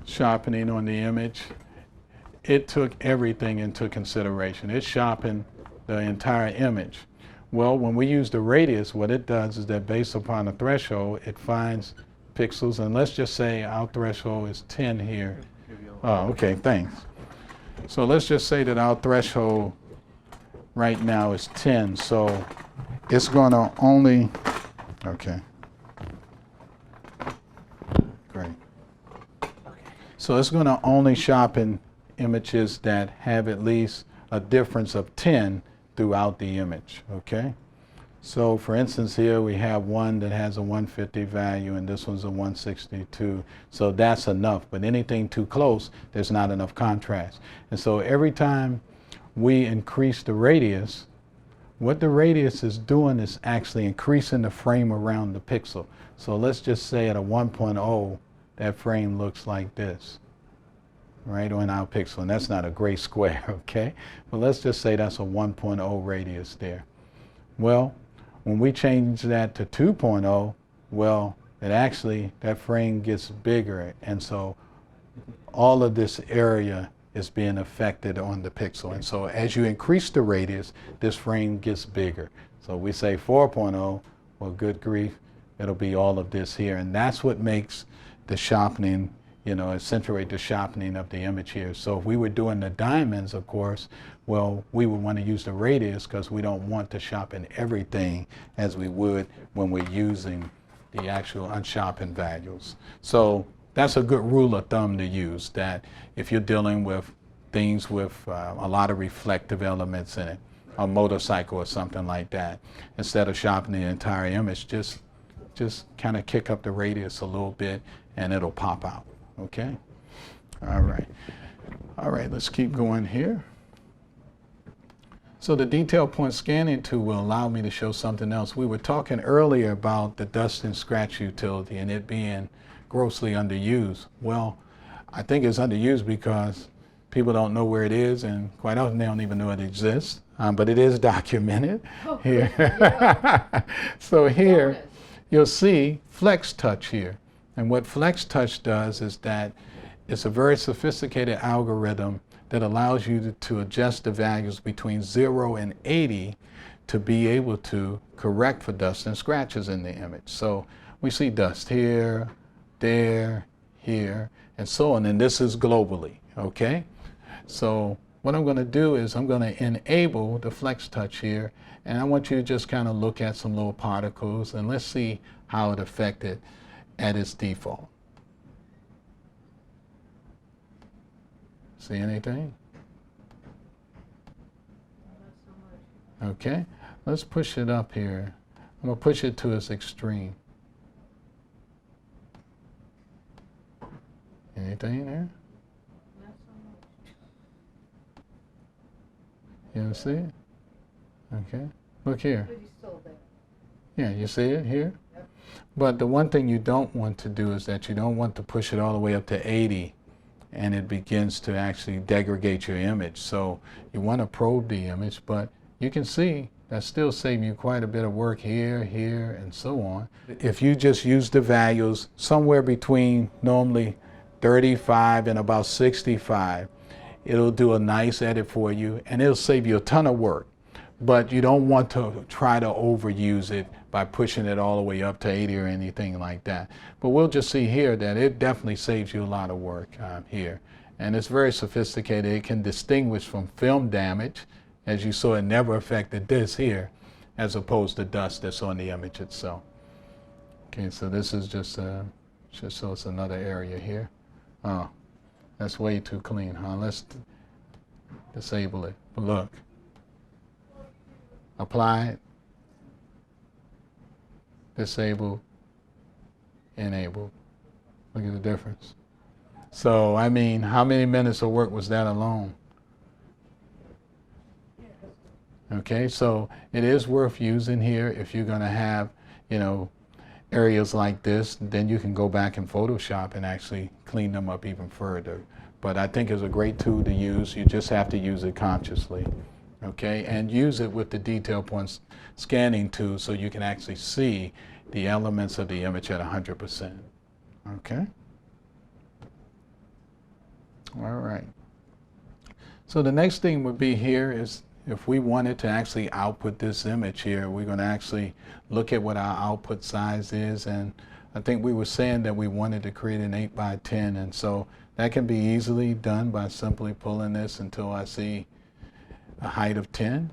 sharpening on the image, it took everything into consideration. It sharpened the entire image. Well, when we use the radius, what it does is that based upon a threshold, it finds pixels, and let's just say our threshold is 10 here. Oh, okay, thanks. So let's just say that our threshold right now is 10, so it's going to only, okay, great. So it's going to only sharpen images that have at least a difference of 10 throughout the image, okay? So for instance here we have one that has a 150 value and this one's a 162. So that's enough, but anything too close, there's not enough contrast. And so every time we increase the radius, what the radius is doing is actually increasing the frame around the pixel. So let's just say at a 1.0, that frame looks like this, right on our pixel, and that's not a gray square, okay? But let's just say that's a 1.0 radius there. Well, when we change that to 2.0, well, that frame gets bigger, and so all of this area is being affected on the pixel. And so as you increase the radius, this frame gets bigger. So we say 4.0, well, good grief, it'll be all of this here, and that's what makes the sharpening, you know, accentuate the sharpening of the image here. So if we were doing the diamonds, of course, well, we would want to use the radius because we don't want to sharpen everything as we would when we're using the actual unsharpened values. So that's a good rule of thumb to use, that if you're dealing with things with a lot of reflective elements in it, a motorcycle or something like that, instead of sharpening the entire image, just kind of kick up the radius a little bit and it'll pop out. Okay? All right. All right, let's keep going here. So the detail point scanning tool will allow me to show something else. We were talking earlier about the dust and scratch utility and it being grossly underused. Well, I think it's underused because people don't know where it is, and quite often they don't even know it exists, but it is documented here. Yeah. So here you'll see FlexTouch here. And what FlexTouch does is that it's a very sophisticated algorithm that allows you to adjust the values between 0 and 80 to be able to correct for dust and scratches in the image. So we see dust here, there, here, and so on. And this is globally, okay? So what I'm going to do is I'm going to enable the FlexTouch here, and I want you to just kind of look at some little particles, and let's see how it affected at its default. See anything? Okay, let's push it up here. I'm going to push it to its extreme. Anything there? You don't see it? Okay, look here. Yeah, you see it here? Yep. But the one thing you don't want to do is that you don't want to push it all the way up to 80 and it begins to actually degrade your image. So you want to probe the image, but you can see that's still saving you quite a bit of work here, here, and so on. If you just use the values somewhere between normally 35 and about 65, it'll do a nice edit for you and it'll save you a ton of work. But you don't want to try to overuse it by pushing it all the way up to 80 or anything like that. But we'll just see here that it definitely saves you a lot of work here. And it's very sophisticated. It can distinguish from film damage. As you saw, it never affected this here, as opposed to dust that's on the image itself. Okay, so this is just so it's another area here. Oh, that's way too clean, huh? Let's disable it. But look. Apply it, disable, enable. Look at the difference. So, I mean, how many minutes of work was that alone? Okay, so it is worth using here if you're going to have, you know, areas like this. Then you can go back in Photoshop and actually clean them up even further. But I think it's a great tool to use. You just have to use it consciously. Okay, and use it with the detail point scanning tool so you can actually see the elements of the image at 100%. Okay. All right. So the next thing would be here is if we wanted to actually output this image here, we're going to actually look at what our output size is. And I think we were saying that we wanted to create an 8x10. And so that can be easily done by simply pulling this until I see a height of 10.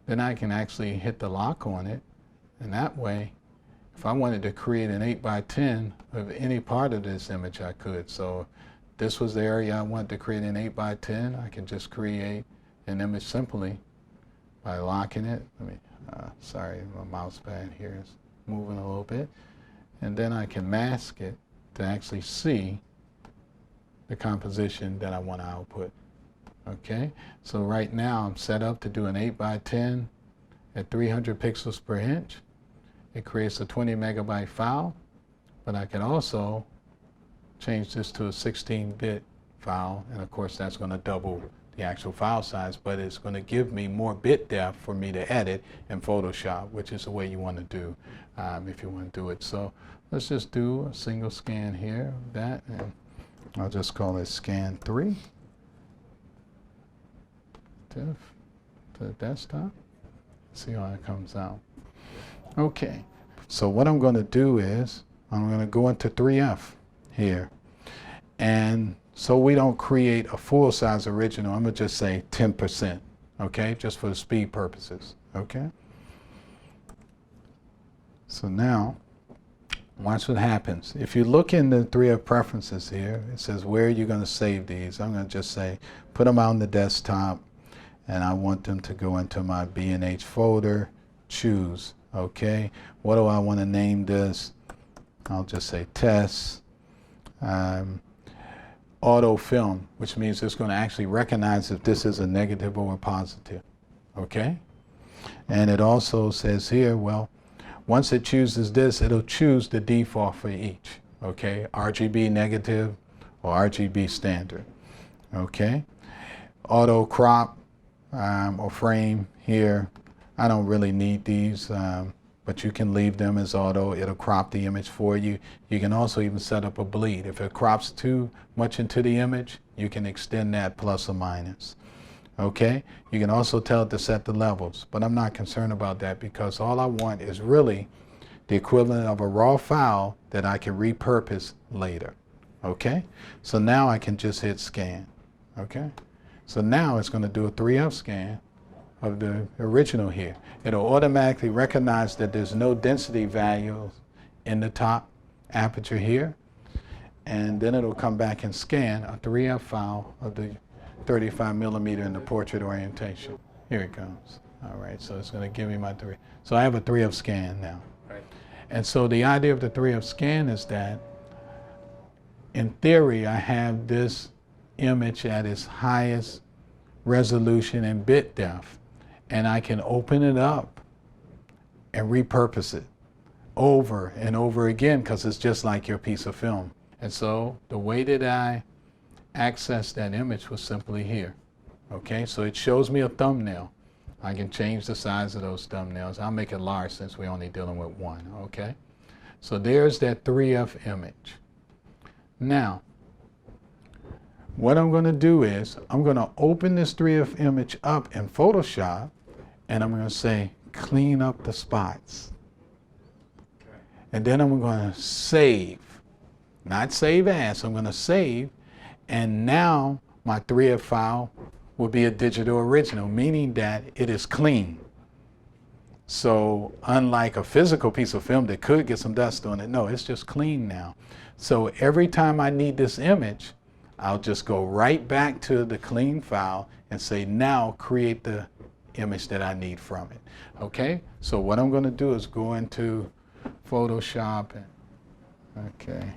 Then I can actually hit the lock on it. And that way, if I wanted to create an 8x10 of any part of this image, I could. So this was the area I wanted to create an 8x10. I can just create an image simply by locking it. Let me, sorry, my mouse pad here is moving a little bit. And then I can mask it to actually see the composition that I want to output. Okay, so right now I'm set up to do an 8x10 at 300 pixels per inch. It creates a 20 megabyte file, but I can also change this to a 16-bit file, and of course that's going to double the actual file size, but it's going to give me more bit depth for me to edit in Photoshop, which is the way you want to do if you want to do it. So let's just do a single scan here of that, and I'll just call it scan 3 to the desktop. See how it comes out. Okay, so what I'm going to do is I'm going to go into 3F here, and so we don't create a full-size original, I'm going to just say 10%, okay, just for the speed purposes, okay? So now, watch what happens. If you look in the 3F preferences here, it says where are you going to save these. I'm going to just say put them on the desktop, and I want them to go into my B&H folder, choose, okay? What do I want to name this? I'll just say test. Auto film, which means it's going to actually recognize if this is a negative or a positive, okay? And it also says here, well, once it chooses this, it'll choose the default for each, okay? RGB negative or RGB standard, okay? Auto crop or frame here, I don't really need these, but you can leave them as auto. It'll crop the image for you. You can also even set up a bleed. If it crops too much into the image, you can extend that plus or minus. Okay? You can also tell it to set the levels, but I'm not concerned about that because all I want is really the equivalent of a raw file that I can repurpose later. Okay? So now I can just hit scan. Okay? So now it's going to do a 3F scan of the original here. It'll automatically recognize that there's no density values in the top aperture here, and then it'll come back and scan a 3F file of the 35 millimeter in the portrait orientation. Here it comes. All right, so it's going to give me my 3. So I have a 3F scan now. Right. And so the idea of the 3F scan is that in theory I have this image at its highest resolution and bit depth, and I can open it up and repurpose it over and over again because it's just like your piece of film. And so the way that I access that image was simply here. Okay, so it shows me a thumbnail. I can change the size of those thumbnails. I'll make it large since we're only dealing with one. Okay, so there's that 3F image. Now, what I'm going to do is I'm going to open this 3F image up in Photoshop, and I'm going to say clean up the spots. And then I'm going to save, not save as, I'm going to save, and now my 3F file will be a digital original, meaning that it is clean. So unlike a physical piece of film that could get some dust on it, no, it's just clean now. So every time I need this image, I'll just go right back to the clean file and say, now create the image that I need from it. Okay, so what I'm going to do is go into Photoshop and, okay,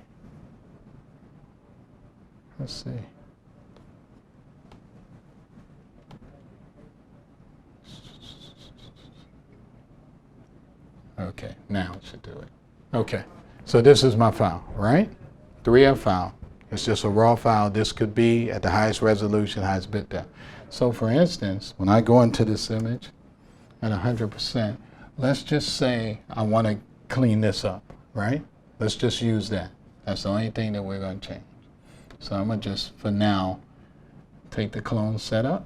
Let's see. Okay, now it should do it. Okay, so this is my file, right? 3F file. It's just a raw file. This could be at the highest resolution, highest bit depth. So for instance, when I go into this image at 100%, let's just say I want to clean this up, right? Let's just use that. That's the only thing that we're going to change. So I'm going to just, for now, take the clone setup,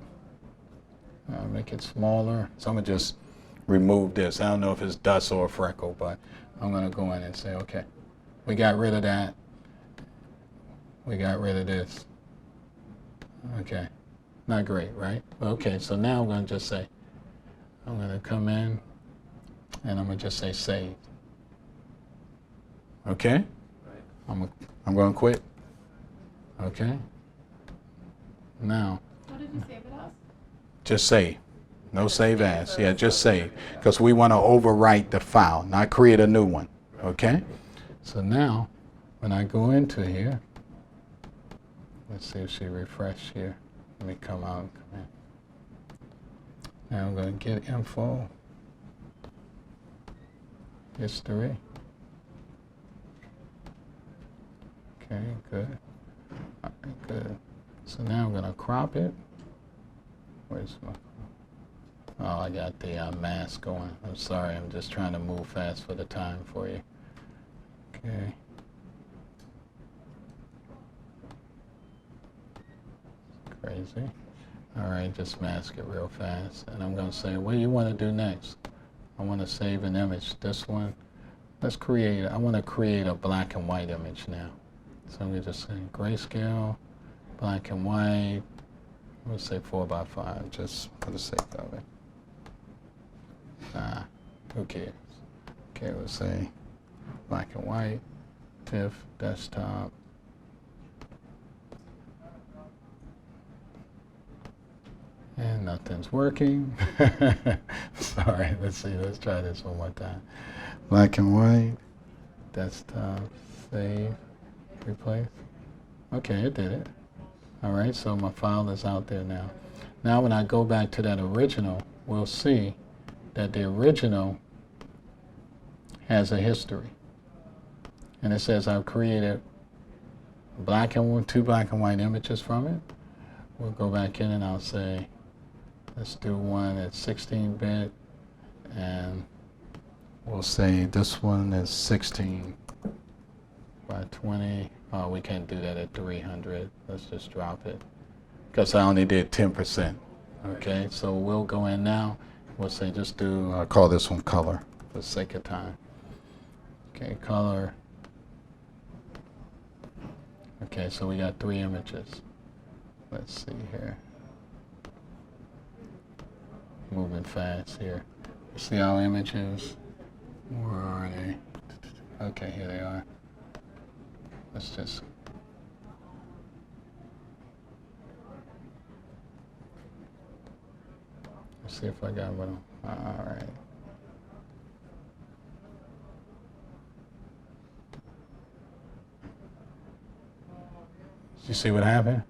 make it smaller. So I'm going to just remove this. I don't know if it's dust or a freckle, but I'm going to go in and say, okay, we got rid of that. We got rid of this. Okay, not great, right? Okay, so now I'm going to just say, I'm going to come in and I'm going to just say save. Okay? I'm going to quit. Okay? Now, What did you save it as? just save. No save as. Yeah, just save. Because we want to overwrite the file, not create a new one. Okay? So now, when I go into here, let's see if she refreshed here. Let me come out and come in. Now I'm going to get info. History. Okay, good. All right, good. So now I'm going to crop it. Where's my... Oh, I got the mask going. I'm sorry, I'm just trying to move fast for the time for you. Okay. Crazy. All right, just mask it real fast. And I'm going to say, what do you want to do next? I want to save an image. This one, let's create, I want to create a black and white image now. So I'm going to just say grayscale, black and white. Let's say 4x5, just for the sake of it. Who cares? Okay, we'll say black and white, TIFF, desktop. And nothing's working. Sorry, let's see, let's try this one more time. Black and white, desktop, save, replace. Okay, it did it. All right, so my file is out there now. Now when I go back to that original, we'll see that the original has a history. And it says I've created two black and white images from it. We'll go back in and I'll say, let's do one at 16-bit, and we'll say this one is 16 by 20. Oh, we can't do that at 300. Let's just drop it, because I only did 10%. Okay, so we'll go in now. We'll say just do, I'll call this one color for the sake of time. Okay, color. Okay, so we got 3 images. Let's see here. Moving fast here. See our images? Where are they? Okay, here they are. Let's just... Let's see if I got one. All right. You see what happened?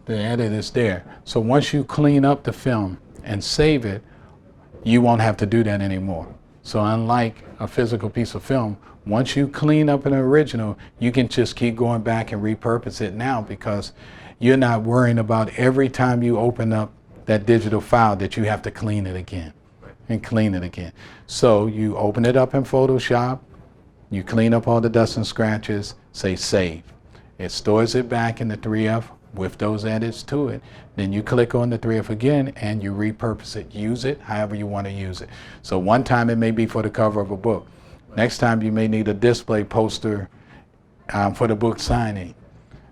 The edit is there. So once you clean up the film and save it, you won't have to do that anymore. So unlike a physical piece of film, once you clean up an original, you can just keep going back and repurpose it now, because you're not worrying about every time you open up that digital file that you have to clean it again and clean it again. So you open it up in Photoshop, you clean up all the dust and scratches, say save. It stores it back in the 3F with those edits to it. Then you click on the 3F again and you repurpose it. Use it however you want to use it. So one time it may be for the cover of a book. Next time you may need a display poster for the book signing.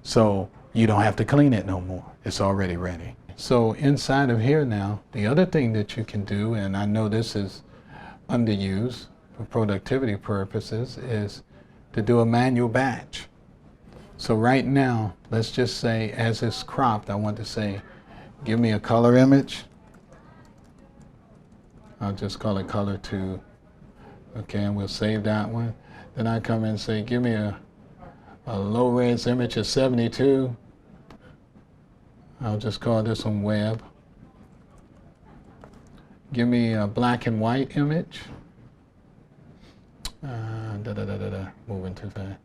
So you don't have to clean it no more. It's already ready. So inside of here now, the other thing that you can do, and I know this is underused for productivity purposes, is to do a manual batch. So right now, let's just say, as it's cropped, I want to say, give me a color image. I'll just call it color 2. Okay, and we'll save that one. Then I come in and say, give me a a low-res image of 72. I'll just call this one web. Give me a black and white image. Moving too fast.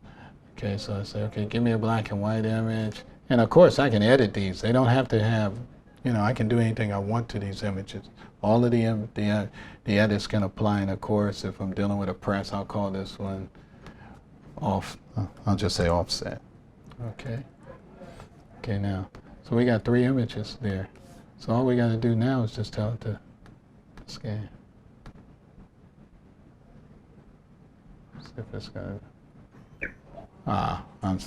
Okay, so I say, okay, give me a black and white image. And of course, I can edit these. They don't have to have, I can do anything I want to these images. All of the edits can apply. And of course, if I'm dealing with a press, I'll call this one off. I'll just say offset. Okay. Okay, now, so we got 3 images there. So all we got to do now is just tell it to scan. See if it's going to. I'm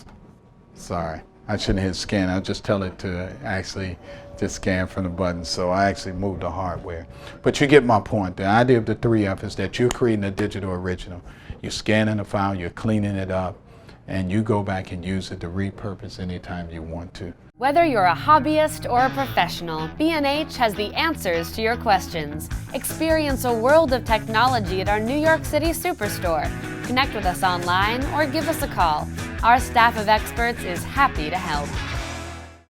sorry. I shouldn't hit scan. I'll just tell it to actually just scan from the button. So I actually moved the hardware. But you get my point. The idea of the 3F is that you're creating a digital original. You're scanning the file, you're cleaning it up, and you go back and use it to repurpose anytime you want to. Whether you're a hobbyist or a professional, B&H has the answers to your questions. Experience a world of technology at our New York City Superstore. Connect with us online or give us a call. Our staff of experts is happy to help.